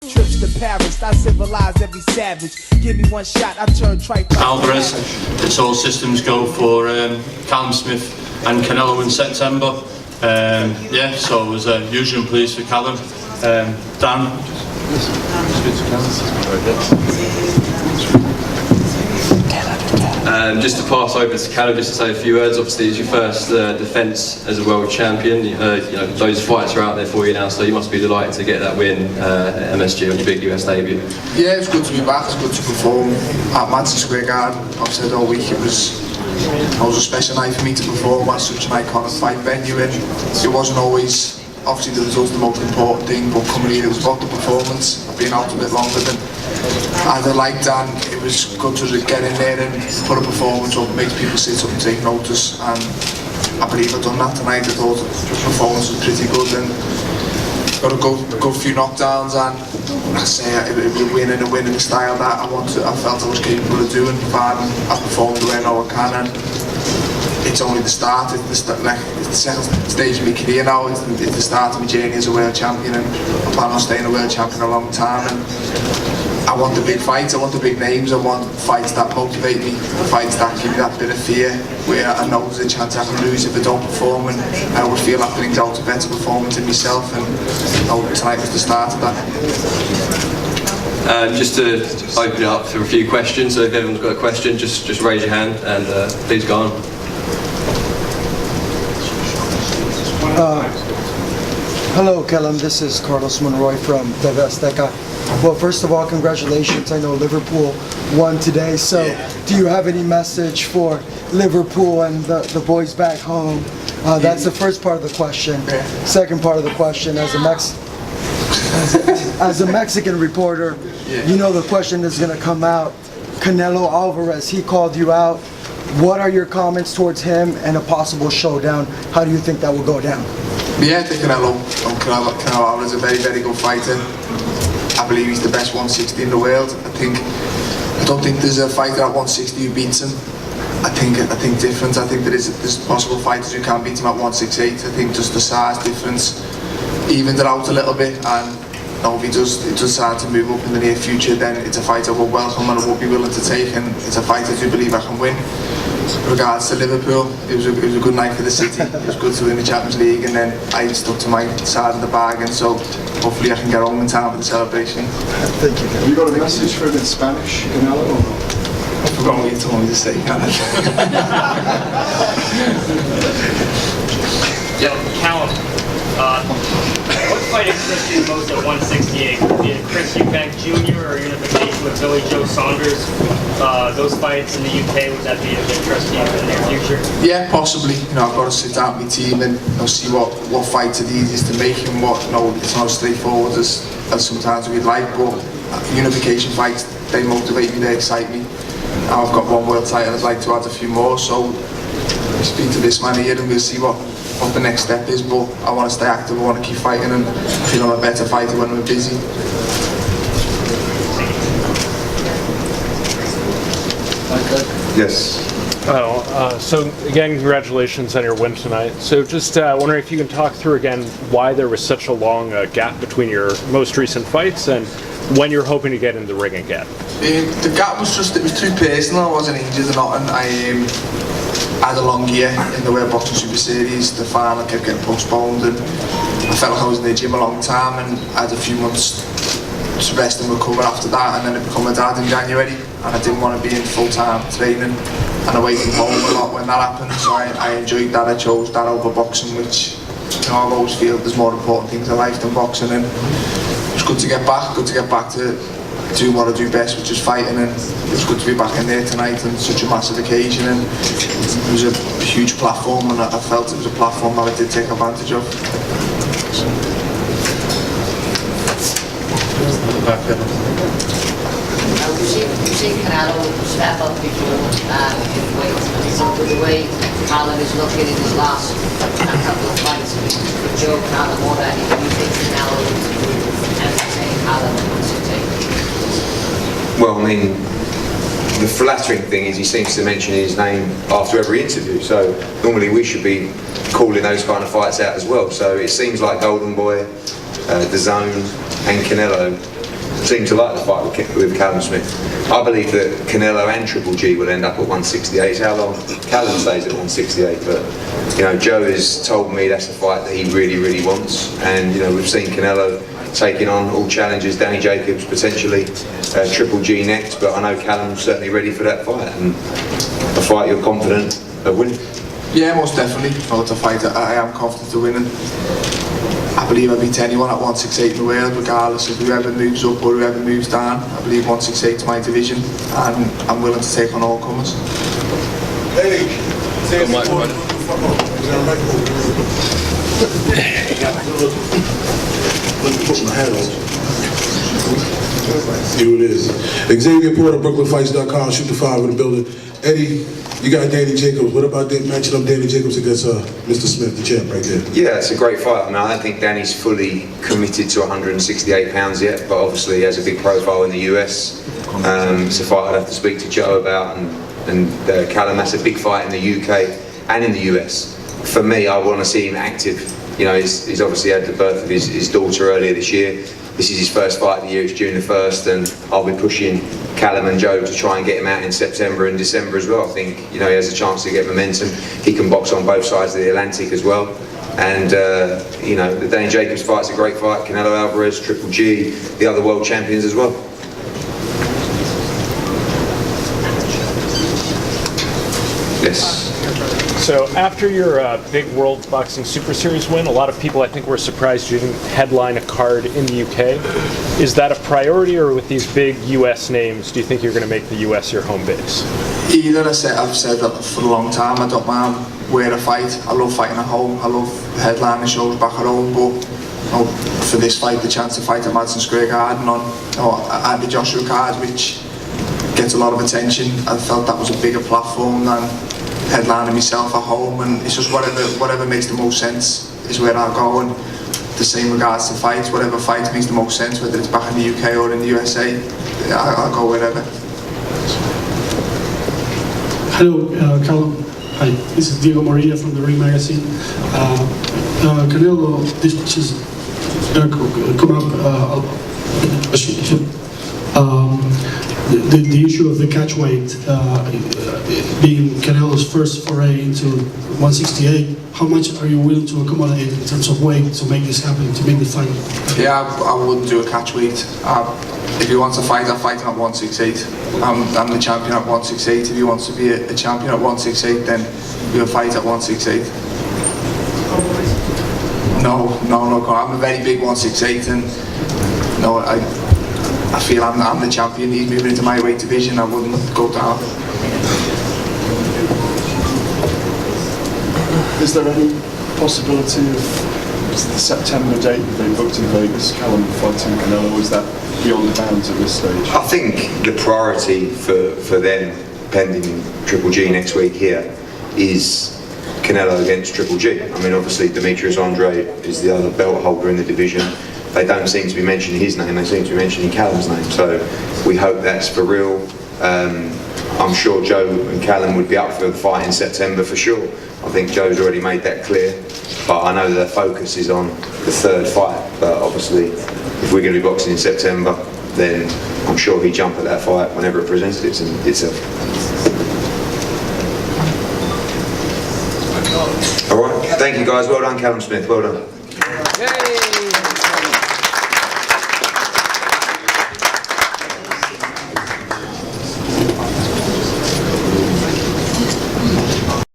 Trips to Paris, I civilized every savage. Give me one shot, I turn tripe. Alvarez, it's all systems go for Callum Smith and Canelo in September. Yeah, so I was hugely pleased for Callum. Dan? Just to pass over to Callum, just to say a few words. Obviously, it's your first defence as a world champion. You know, those fights are out there for you now, so you must be delighted to get that win at MSG on your big US debut. Yeah, it's good to be back. It's good to perform at Madison Square Garden. I've said all week it was a special night for me to perform at such an iconic fight venue, and it wasn't always. Obviously, the result's the most important thing, but coming here, it was about the performance. I've been out a bit longer than I'd liked, and it was good to get in there and put a performance up, make people sit up and take notice. And I believe I've done that tonight. I thought the performance was pretty good, and got a good few knockdowns. And I say it was a win in the style that I felt I was capable of doing. Providing I performed the way I know I can. And it's only the start. It's the second stage of my career now. It's the start of my journey as a world champion, and I plan on staying a world champion a long time. And I want the big fights. I want the big names. I want fights that motivate me, fights that give me that bit of fear, where I know there's a chance I can lose if I don't perform, and I would feel that brings out a better performance in myself. And tonight was the start of that. Just to open it up for a few questions. So if everyone's got a question, just raise your hand and please go on. Hello, Callum. This is Carlos Monroy from TV Azteca. Well, first of all, congratulations. I know Liverpool won today. So, do you have any message for Liverpool and the boys back home? That's the first part of the question. Second part of the question, as a Mexican reporter, you know the question is going to come out. Canelo Alvarez, he called you out. What are your comments towards him and a possible showdown? How do you think that will go down? Yeah, I think Canelo Alvarez is a very, very good fighter. I believe he's the best 160 in the world. I don't think there's a fighter at 160 who beats him. I think different. I think there's possible fighters who can beat him at 168. I think just the size difference evened it out a little bit, and if he does decide to move up in the near future, then it's a fight I would welcome and I would be willing to take, and it's a fight I do believe I can win. With regards to Liverpool, it was a good night for the city. It was good to win the Champions League, and then I stuck to my side of the bargain, so hopefully I can get home in time for the celebration. Thank you. Have you got a message for him in Spanish, Canelo, or not? I forgot what you told me to say, Callum, what fight interests you most at 168? Is it Chris Eubank Jr. or unification with Billy Joe Saunders? Those fights in the UK, would that be of interest to you in the near future? Yeah, possibly. I've got to sit down with my team and see what fights are the easiest to make, and what it's not as straightforward as sometimes we'd like. But unification fights, they motivate me, they excite me. I've got one world title, I'd like to add a few more. So we speak to this man here and we'll see what the next step is. But I want to stay active, I want to keep fighting, and I feel I'm a better fighter when I'm busy. Yes. So again, congratulations on your win tonight. So just wondering if you can talk through again why there was such a long gap between your most recent fights and when you're hoping to get in the ring again. The gap was it was too personal. I wasn't injured or nothing. I had a long year in the World Boxing Super Series. The final kept getting postponed, and I felt like I was in the gym a long time, and I had a few months to rest and recover after that, and then I became a dad in January, and I didn't want to be in full-time training and away from home a lot when that happened, so I enjoyed that. I chose that over boxing, which I always feel there's more important things in life than boxing, and it was good to get back to do what I do best, which is fighting, and it was good to be back in there tonight on such a massive occasion, and it was a huge platform, and I felt it was a platform that I did take advantage of. We've seen Canelo step up before in weight, so the way Callum is looking in his last couple of fights with Joe Callum already, do you think Canelo would entertain Callum once you take? Well, I mean, the flattering thing is he seems to mention his name after every interview, so normally we should be calling those kind of fights out as well. So it seems like Golden Boy, The Zone and Canelo seem to like the fight with Callum Smith. I believe that Canelo and Triple G will end up at 168. It's how long Callum stays at 168, but you know, Joe has told me that's a fight that he really, really wants, and you know, we've seen Canelo taking on all challenges, Danny Jacobs potentially, Triple G next, but I know Callum's certainly ready for that fight, and a fight you're confident of winning. Yeah, most definitely. It's a fight that I am confident of winning. I believe I beat anyone at 168 in the world, regardless of whoever moves up or whoever moves down. I believe 168 is my division, and I'm willing to take on all comers. Hey, Put my hat on. Here it is. Xavier Porter, BrooklynFights.com, shoot the 5 in the building. Eddie, you got Danny Jacobs. What about matching up Danny Jacobs against Mr. Smith, the champ, right there? Yeah, it's a great fight. I mean, I don't think Danny's fully committed to 168 pounds yet, but obviously he has a big profile in the US. It's a fight I'd have to speak to Joe about, and Callum, that's a big fight in the UK and in the US. For me, I want to see him active. You know, he's obviously had the birth of his daughter earlier this year. This is his first fight of the year, it's June the 1st, and I'll be pushing Callum and Joe to try and get him out in September and December as well. I think, you know, he has a chance to get momentum. He can box on both sides of the Atlantic as well. And, you know, the Danny Jacobs fight's a great fight. Canelo Alvarez, Triple G, the other world champions as well. Yes. So after your big World Boxing Super Series win, a lot of people I think were surprised you didn't headline a card in the UK. Is that a priority, or with these big US names, do you think you're going to make the US your home base? Either. I've said that for a long time. I don't mind where I fight. I love fighting at home. I love headlining shows back at home, but you know, for this fight, the chance to fight at Madison Square Garden on Andy Joshua card, which gets a lot of attention, I felt that was a bigger platform than headlining myself at home, and it's just whatever makes the most sense is where I'll go. And the same regards to fights, whatever fight makes the most sense, whether it's back in the UK or in the USA, I'll go wherever. Hello, Callum. Hi, this is Diego Maria from the Ring Magazine. Canelo, this has come up. The issue of the catch weight being Canelo's first foray into 168, how much are you willing to accommodate in terms of weight to make this happen, to make the fight? Yeah, I wouldn't do a catch weight. If he wants to fight, I'll fight him at 168. I'm the champion at 168. If he wants to be a champion at 168, then we'll fight at 168. No, I'm a very big 168, and no, I feel I'm the champion. He's moving into my weight division. I wouldn't go down. Is there any possibility of the September date that they booked in Vegas, Callum fighting Canelo? Is that beyond the bounds at this stage? I think the priority for them, pending Triple G next week here, is Canelo against Triple G. I mean, obviously Demetrius Andre is the other belt holder in the division. They don't seem to be mentioning his name, they seem to be mentioning Callum's name, so we hope that's for real. I'm sure Joe and Callum would be up for the fight in September for sure. I think Joe's already made that clear, but I know their focus is on the third fight, but obviously if we're going to be boxing in September, then I'm sure he'd jump at that fight whenever it presents itself. Alright, thank you guys, well done Callum Smith, well done.